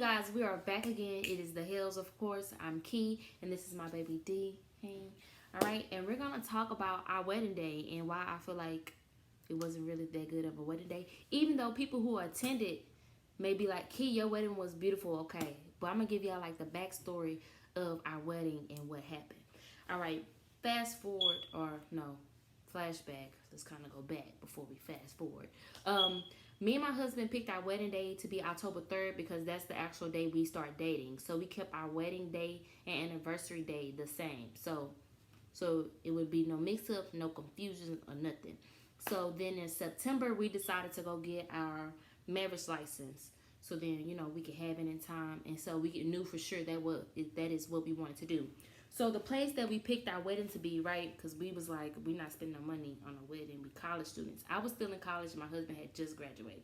guys, we are back again. It is the Hills, of course. I'm Key, and this is my baby D. Hey. All right, and we're gonna talk about our wedding day and why I feel like it wasn't really that good of a wedding day. Even though people who attended may be like, Key, your wedding was beautiful, okay. But I'm gonna give y'all like the backstory of our wedding and what happened. All right, fast forward, or no, flashback. Let's kind of go back before we fast forward. Me and my husband picked our wedding day to be October 3rd because that's the actual day we start dating. So we kept our wedding day and anniversary day the same. So it would be no mix up, no confusion or nothing. So then in September we decided to go get our marriage license. So then, we could have it in time, and so we knew for sure that is what we wanted to do. So the place that we picked our wedding to be, right? Because we was like, we not spending no money on a wedding. We college students. I was still in college. My husband had just graduated.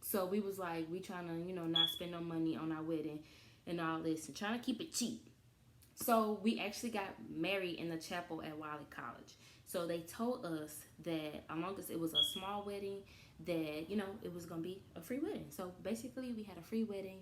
So we was like, we trying to, not spend no money on our wedding and all this, and trying to keep it cheap. So we actually got married in the chapel at Wiley College. So they told us that as long as it was a small wedding, that, it was going to be a free wedding. So basically we had a free wedding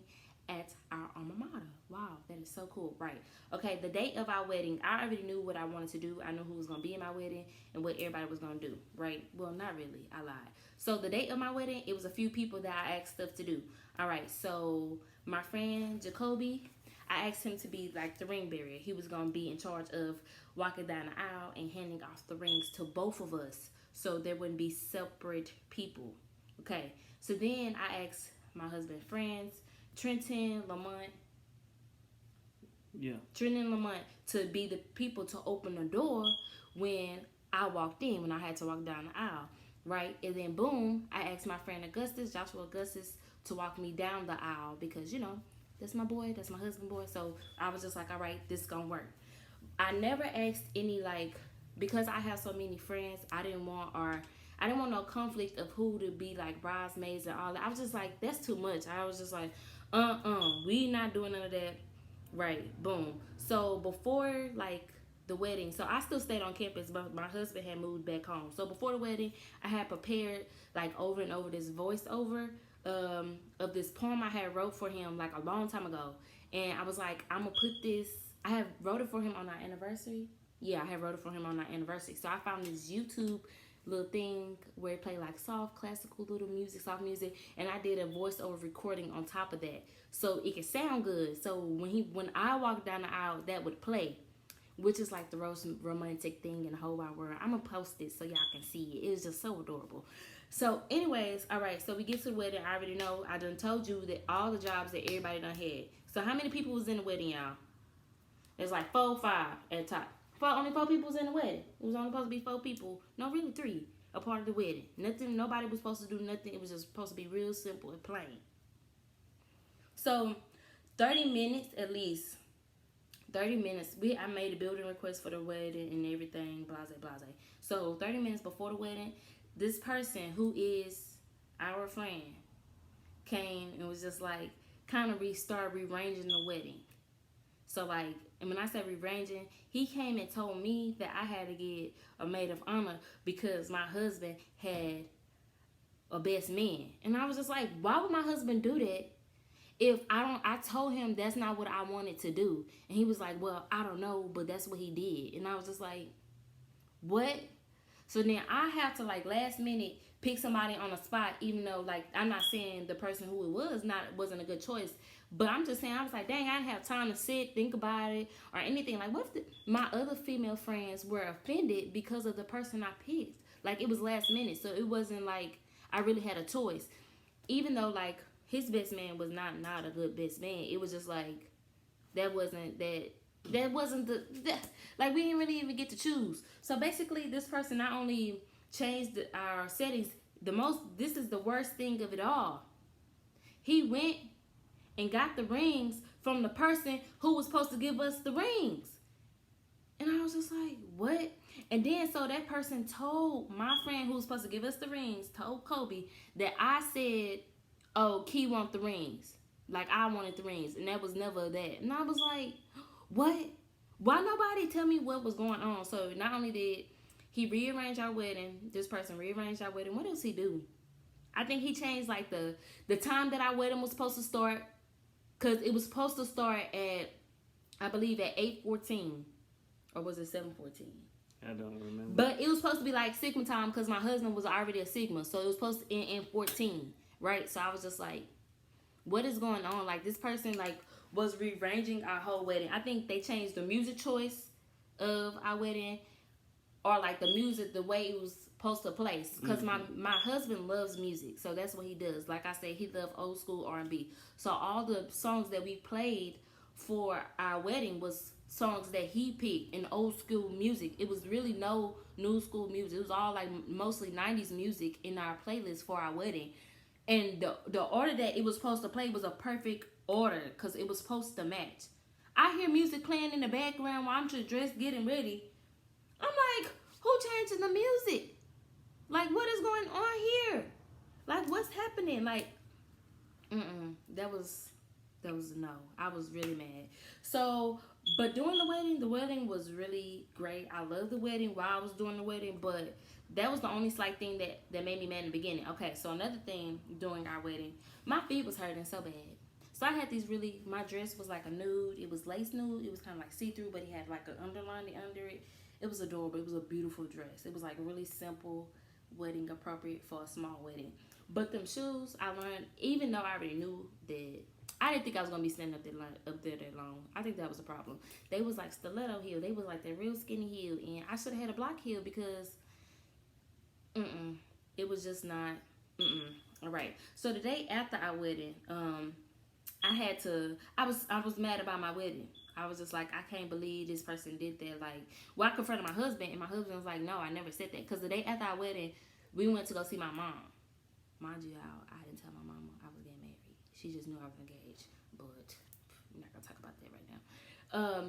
at our alma mater. Wow, that is so cool. Right. Okay, the date of our wedding, I already knew what I wanted to do. I knew who was going to be in my wedding and what everybody was going to do, right? Well, not really. I lied. So the date of my wedding, it was a few people that I asked stuff to do. All right, so my friend Jacoby, I asked him to be like the ring bearer. He was going to be in charge of walking down the aisle and handing off the rings to both of us so there wouldn't be separate people. Okay, so then I asked my husband's friends, Trenton, Lamont. Yeah. Trenton and Lamont to be the people to open the door when I walked in, when I had to walk down the aisle, right? And then boom, I asked my friend Augustus, Joshua Augustus, to walk me down the aisle because, that's my boy, that's my husband boy. So I was just like, all right, this gonna work. I never asked any because I have so many friends, I didn't want no conflict of who to be like bridesmaids and all that. I was just like, that's too much. I was just like, we not doing none of that. Right, boom. So before the wedding, so I still stayed on campus, but my husband had moved back home. So before the wedding, I had prepared over and over this voiceover of this poem I had wrote for him like a long time ago. And I was like, I'm gonna put this, I have wrote it for him on our anniversary. Yeah, I have wrote it for him on our anniversary. So I found this YouTube little thing where it played soft classical little music, soft music, and I did a voiceover recording on top of that so it could sound good. So when I walked down the aisle, that would play, which is like the most romantic thing in the whole wide world. I'm gonna post it so y'all can see it. It was just so adorable. So anyways, all right, so we get to the wedding. I already know, I done told you that all the jobs that everybody done had. So how many people was in the wedding, y'all? There's 4, 5 at the top. Only 4 people was in the wedding. It was only supposed to be 4 people. No, really 3. A part of the wedding. Nothing. Nobody was supposed to do nothing. It was just supposed to be real simple and plain. So, 30 minutes at least. 30 minutes. I made a building request for the wedding and everything. Blase, blase. So, 30 minutes before the wedding, this person who is our friend came and was just kind of start rearranging the wedding. So and when I said rearranging, he came and told me that I had to get a maid of honor because my husband had a best man. And I was just like, why would my husband do that if I told him that's not what I wanted to do? And he was like, well, I don't know, but that's what he did. And I was just like, what? So then I have to last minute pick somebody on the spot, even though I'm not saying the person who it wasn't a good choice. But I'm just saying, I was like, dang, I didn't have time to sit, think about it, or anything. What if my other female friends were offended because of the person I picked? It was last minute, so it wasn't I really had a choice. Even though, his best man was not a good best man. It was just that wasn't the we didn't really even get to choose. So basically, this person not only changed our settings, this is the worst thing of it all. He went and got the rings from the person who was supposed to give us the rings. And I was just like, what? And then so that person told my friend who was supposed to give us the rings, told Kobe, that I said, oh, Key want the rings. I wanted the rings. And that was never that. And I was like, what? Why nobody tell me what was going on? So not only did he rearrange our wedding, this person rearranged our wedding, what else he do? I think he changed the time that our wedding was supposed to start. Because it was supposed to start at, I believe, at 8:14. Or was it 7:14? I don't remember. But it was supposed to be like Sigma time because my husband was already a Sigma. So it was supposed to end in 14. Right? So I was just like, what is going on? Like, this person, like, was rearranging our whole wedding. I think they changed the music choice of our wedding, or like the music, the way it was supposed to play. Because my husband loves music, so that's what he does. Like I said, he loves old school R&B. So all the songs that we played for our wedding was songs that he picked in old school music. It was really no new school music. It was all like mostly 90s music in our playlist for our wedding. And the order that it was supposed to play was a perfect order because it was supposed to match. I hear music playing in the background while I'm just dressed getting ready. I'm like, who changing the music? Like, what is going on here? Like, what's happening? Like, that was a no. I was really mad. So, but during the wedding was really great. I loved the wedding while I was doing the wedding, but that was the only slight thing that made me mad in the beginning. Okay, so another thing during our wedding, my feet was hurting so bad. So I had these my dress was like a nude. It was lace nude. It was kind of like see-through, but it had like an underlining under it. It was adorable. It was a beautiful dress. It was like really simple, wedding appropriate for a small wedding. But them shoes, I learned, even though I already knew that, I didn't think I was going to be standing up there that long. I think that was a problem. They was like stiletto heel. They was like that real skinny heel. And I should have had a block heel because, it was just not, All right. So the day after our wedding, I was mad about my wedding. I was just like, I can't believe this person did that. Like, well, I confronted my husband, and my husband was like, no, I never said that. Because the day after our wedding, we went to go see my mom. Mind you, I didn't tell my mama I was getting married. She just knew I was engaged. But we're not going to talk about that right now.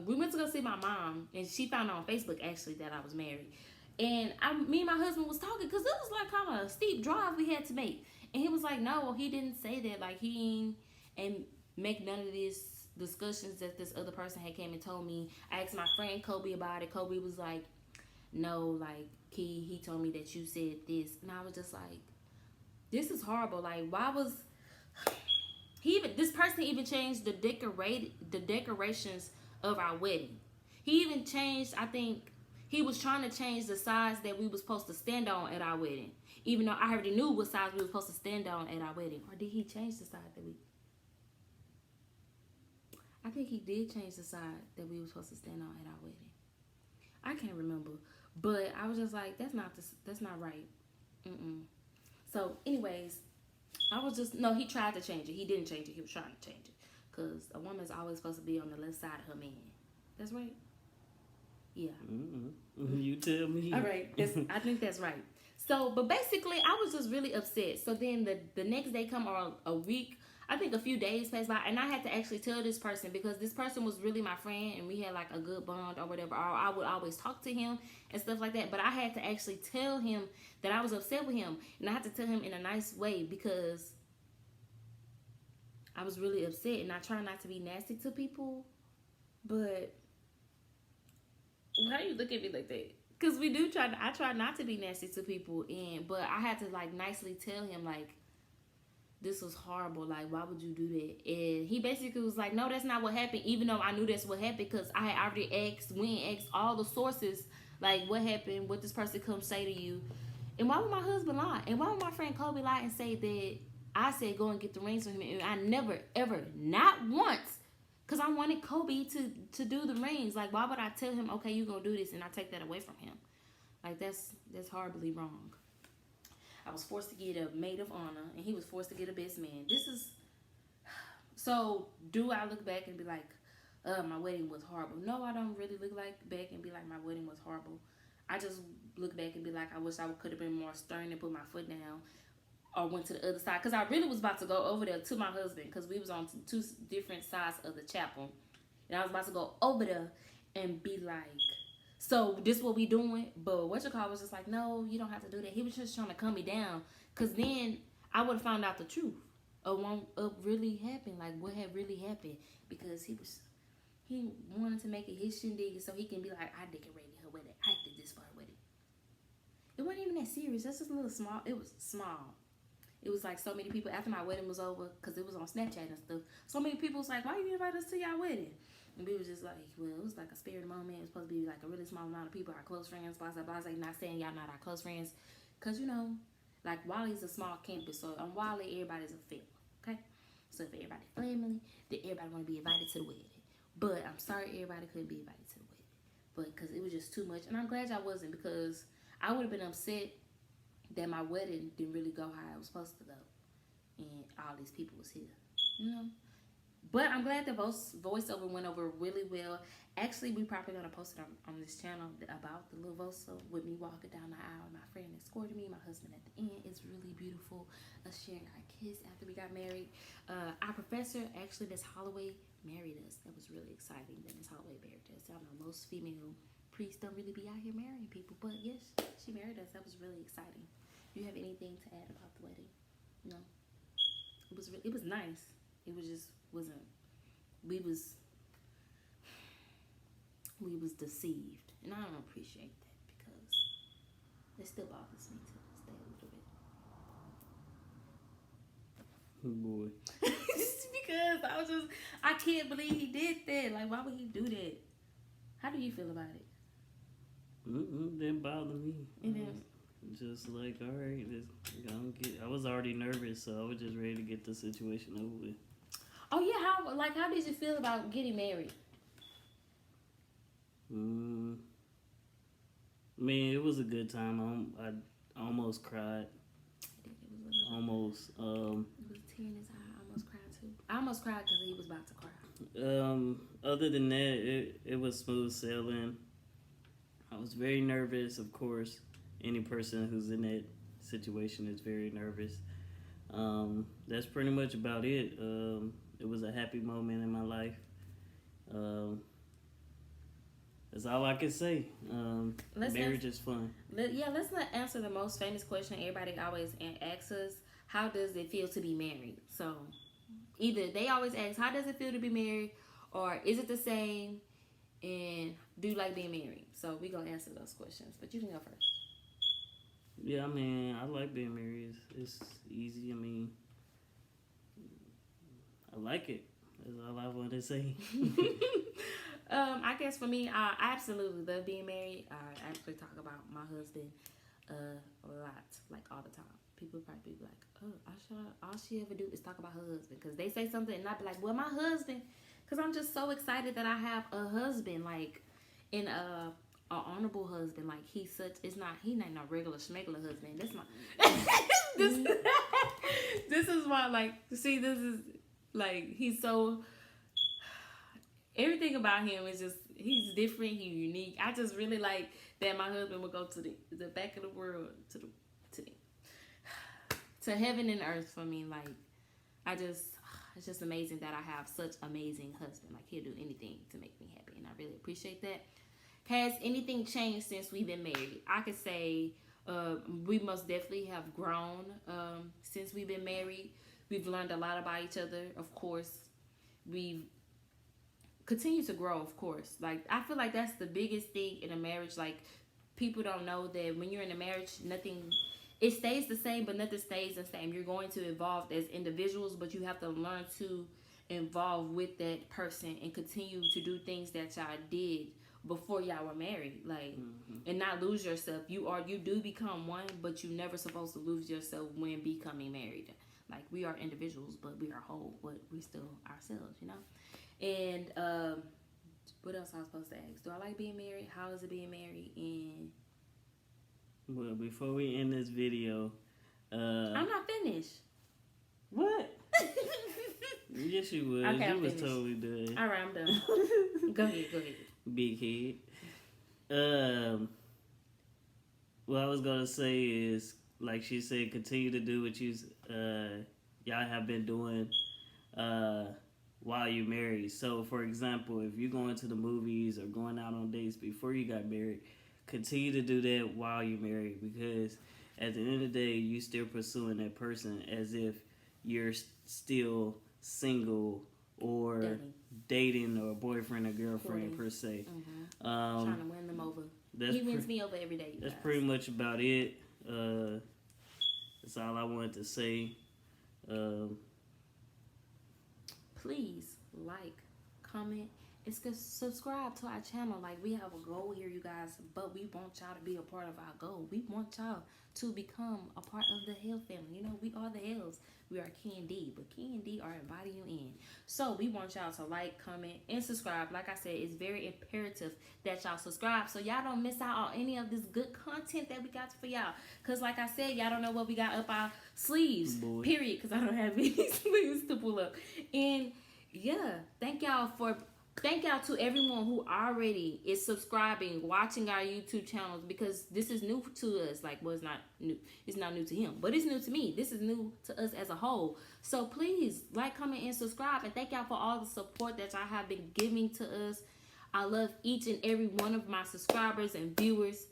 We went to go see my mom, and she found out on Facebook, actually, that I was married. And me and my husband was talking, because it was like kind of a steep drive we had to make. And he was like, no, he didn't say that. Like, he ain't make none of these discussions that this other person had came and told me. I asked my friend Kobe about it. Kobe was like, no, like, he told me that you said this. And I was just like, this is horrible. Like, why was this person even changed the decorations of our wedding. He even changed, I think he was trying to change the size that we were supposed to stand on at our wedding, even though I already knew what size we were supposed to stand on at our wedding. Or did he change the size that I think he did change the side that we were supposed to stand on at our wedding. I can't remember, but I was just like, that's not right. So, anyways, he tried to change it. He didn't change it. He was trying to change it, because a woman's always supposed to be on the left side of her man. That's right. Yeah. You tell me. All right. I think that's right. So, but basically, I was just really upset. So then the next day come, or a week, I think a few days passed by, and I had to actually tell this person, because this person was really my friend, and we had like a good bond or whatever. Or I would always talk to him and stuff like that. But I had to actually tell him that I was upset with him, and I had to tell him in a nice way, because I was really upset, and I try not to be nasty to people. But why you look at me like that? Because I try not to be nasty to people, but I had to like nicely tell him, like, this was horrible. Like, why would you do that? And he basically was like, no, that's not what happened. Even though I knew that's what happened, because I had already asked all the sources, like, what happened, what this person come say to you. And why would my husband lie? And why would my friend Kobe lie and say that I said go and get the rings for him? And I never, ever, not once, because I wanted Kobe to do the rings. Like, why would I tell him, okay, you're going to do this, and I take that away from him? Like, that's horribly wrong. I was forced to get a maid of honor, and he was forced to get a best man. So do I look back and be like, my wedding was horrible? No, I don't really look back and be like, my wedding was horrible. I just look back and be like, I wish I could have been more stern and put my foot down, or went to the other side. Because I really was about to go over there to my husband, because we was on two different sides of the chapel. And I was about to go over there and be like, so this what we doing? But was just like, no, you don't have to do that. He was just trying to calm me down, because then I would have found out the truth of what really happened, like what had really happened, because he wanted to make it his shindig so he can be like, I decorated her wedding. I did this for her wedding. It wasn't even that serious. That's just a little small. It was small. It was like so many people after my wedding was over, because it was on Snapchat and stuff. So many people was like, why you invite us to your wedding? And we was just like, well, it was like a spirit moment. It was supposed to be like a really small amount of people, our close friends, blah, blah, blah. Like, not saying y'all not our close friends. Because, you know, like Wally's a small campus. So on Wally, everybody's a family. Okay? So if everybody family, then everybody want to be invited to the wedding. But I'm sorry everybody couldn't be invited to the wedding. But because it was just too much. And I'm glad y'all wasn't, because I would have been upset that my wedding didn't really go how it was supposed to go. And all these people was here. You know? But I'm glad the voiceover went over really well. Actually, we probably going to post it on this channel about the little voiceover with me walking down the aisle. My friend escorted me, my husband at the end. It's really beautiful. Us sharing our kiss after we got married. Our professor, actually, Miss Holloway, married us. That was really exciting that Miss Holloway married us. I know most female priests don't really be out here marrying people. But yes, she married us. That was really exciting. Do you have anything to add about the wedding? No? It was nice. It was just wasn't. We was deceived, and I don't appreciate that, because it still bothers me to this day a little bit. Boy. Because I can't believe he did that. Like, why would he do that? How do you feel about it? Didn't bother me. It didn't. Just like, all right, I was already nervous, so I was just ready to get the situation over with. Oh yeah, how did you feel about getting married? Man, it was a good time. I almost cried. Almost. It was a tear in his eye. I almost cried too. I almost cried because he was about to cry. Other than that, it was smooth sailing. I was very nervous, of course. Any person who's in that situation is very nervous. That's pretty much about it. It was a happy moment in my life. That's all I can say. Marriage is fun. Let's not answer the most famous question everybody always asks us. How does it feel to be married? So either they always ask, how does it feel to be married? Or is it the same? And do you like being married? So we're going to answer those questions. But you can go first. Yeah, I mean, I like being married. It's easy. I mean, I like it. That's all I want to say. I guess for me, I absolutely love being married. I actually talk about my husband a lot, like all the time. People probably be like, oh, all she ever do is talk about her husband. Because they say something and I be like, well, my husband. Because I'm just so excited that I have a husband, like, in a honorable husband. Like, he not no regular schmegular husband. That's my this is why, like, see, this is like, he's so, everything about him is just, he's different, he's unique. I just really like that my husband would go to the back of the world, to heaven and earth for me. Like, it's just amazing that I have such amazing husband. Like, he'll do anything to make me happy, and I really appreciate that. Has anything changed since we've been married? I could say we most definitely have grown since we've been married. We've learned a lot about each other, of course. We've continued to grow, of course. Like, I feel like that's the biggest thing in a marriage. Like, people don't know that when you're in a marriage, it stays the same, but nothing stays the same. You're going to evolve as individuals, but you have to learn to evolve with that person and continue to do things that y'all did before y'all were married, like, and not lose yourself. You do become one, but you're never supposed to lose yourself when becoming married. Like, we are individuals, but we are whole, but we're still ourselves, you know? And what else I was supposed to ask? Do I like being married? How is it being married? And well, before we end this video, I'm not finished. What? Yes, you was. Okay, you was totally done. All right, I'm done. Go ahead. Big head. What I was gonna say is, like she said, continue to do what y'all have been doing while you're married. So, for example, if you're going to the movies or going out on dates before you got married, continue to do that while you're married, because at the end of the day, you're still pursuing that person as if you're still single or dating or boyfriend or girlfriend per se. Trying to win them over. He wins me over every day. That's pretty much about it. That's all I wanted to say. Please like, comment, and subscribe to our channel. Like, we have a goal here, you guys, but we want y'all to be a part of our goal. We want y'all to become a part of the Hell family. You know, we are the Hells. We are Key and D, but Key and D are inviting you in. So we want y'all to like, comment, and subscribe. Like I said, it's very imperative that y'all subscribe so y'all don't miss out on any of this good content that we got for y'all. Because like I said, y'all don't know what we got up our sleeves, period, because I don't have any sleeves to pull up. And yeah, thank y'all to everyone who already is subscribing, watching our YouTube channels, because this is new to us. Like, well, it's not new. It's not new to him, but it's new to me. This is new to us as a whole. So please like, comment, and subscribe. And thank y'all for all the support that y'all have been giving to us. I love each and every one of my subscribers and viewers.